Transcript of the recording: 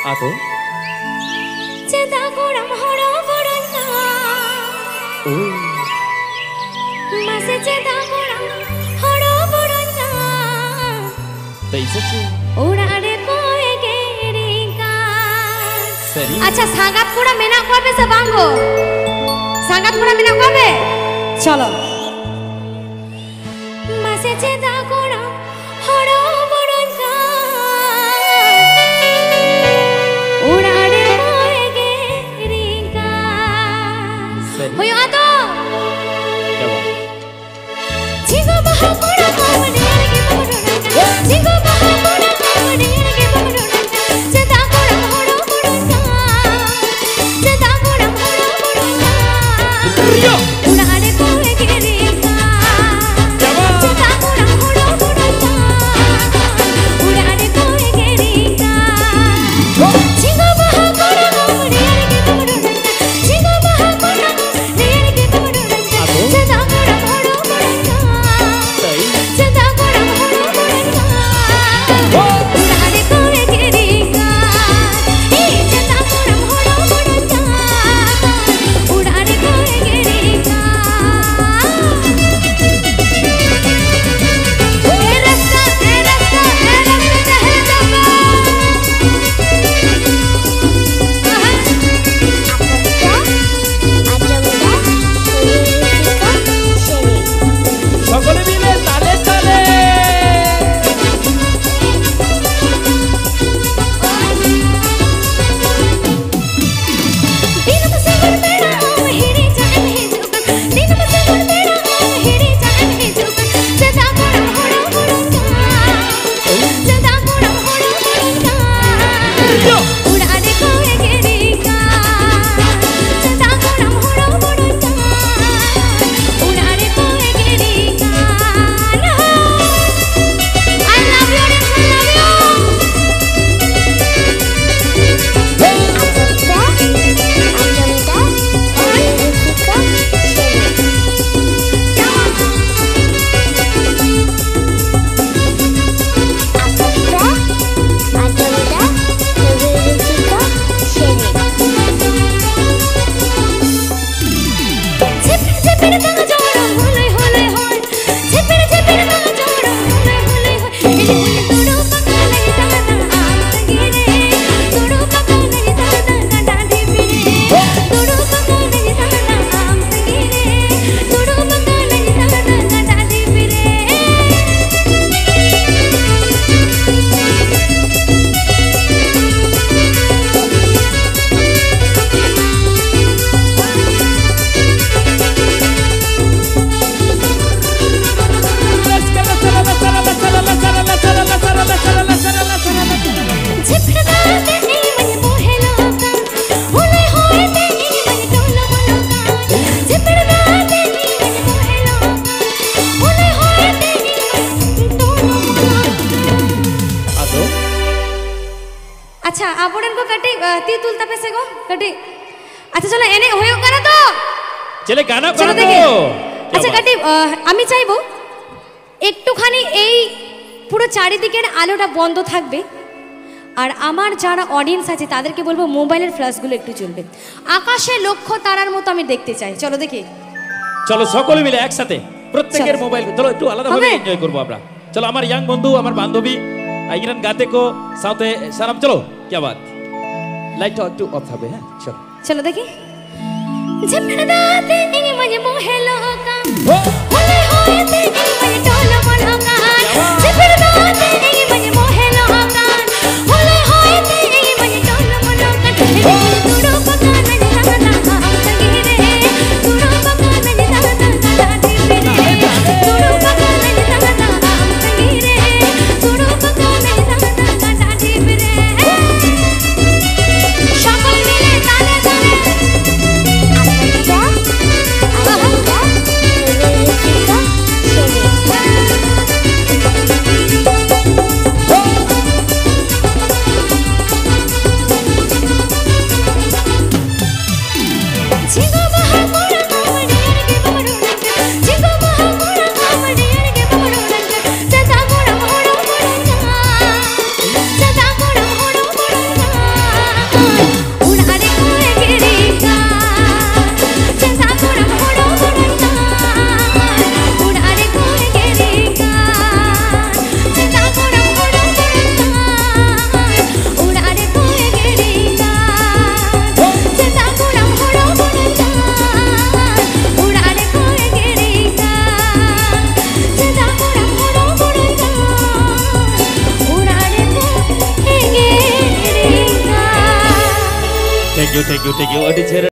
Ato? Cinta kurang horo burunta. Masih cinta kurang horo burunta. Taisa sih. Udah ada kowe keringan. Serius? Acha sangat kurang menak kowe sebanggo. Sangat kurang menak kowe. Chalo. Masih cinta kurang horo burunta. Udah ada kowe keringan. Hoyo ato. Coba. Jika bahagia kau mendengar kemuduran, jika bahagia kau mendengar kemuduran, cinta kurang horo burungan, cinta kurang horo burungan. Udah ada kowe keringan, cinta kurang horo burungan, udah ada kowe keringan. Jika bahagia kau mendengar kemuduran, jika bahagia kau mendengar kemuduran, cinta kurang horo burungan. Cinta kurang horo burungan. Udah ada kowe keringan. Cinta kurang horo burungan. Udah ada kowe keringan. Rasta সকলে মিলে তালে তালে दिन से गुरबेड़ा हिरी जाए भेजुका दिन से गुरबेड़ा हिरी जाए भेजुका सदा kurang horo burungan सदा kurang horo burungan udah ada kowe keringan सदा kurang horo burungan udah ada kowe keringan I love you Zipir tanga joro holoi holoi hol Zipir tanga joro holoi holoi hol Ele tudu pakka nahi tanga aam tangire tudu pakka nahi tanga dadi pire tudu pakka nahi tanga aam tangire tudu pakka nahi tanga dadi pire अच्छा आबोडन को कटी ती तुलता पैसे को कटी अच्छा चलो एने होयो करा तो চলে গানা চলো করো দেখি তো আচ্ছা কাটি আমি চাইবো একটুখানি এই পুরো চারিদিকের আলোটা বন্ধ থাকবে আর আমার যারা অডিয়েন্স আছে তাদেরকে বলবো মোবাইলের ফ্ল্যাশগুলো একটু জ্বলবে আকাশে লক্ষ তারার মতো আমি দেখতে চাই চলো দেখি চলো সকলে মিলে একসাথে প্রত্যেকের চলো। মোবাইল চলো একটু আলাদা ভাবে হবে? এনজয় করব আমরা চলো আমার ইয়াং বন্ধু আমার বান্ধবী আইরান গাতে কো সাথে সালাম চলো কি বাত লাইট একটু অফ হবে হ্যাঁ চলো चलो देखी झपड़दाते निगे मजे मोहे लोका ও होले होते निगे मजे टोलो मनोका झपड़दाते निगे मजे मोहे लोका होले होते निगे मजे टोलो मनोका तुडो पका नजे ताता आम तंगीरे तुडो पका नजे ताता दादी पीरे तुडो पका नजे ताता आम तंगीरे तुडो पका नजे ताता दादी पीरे সকল মিলে তালে তালে थैंक यू अड़ी चेहरा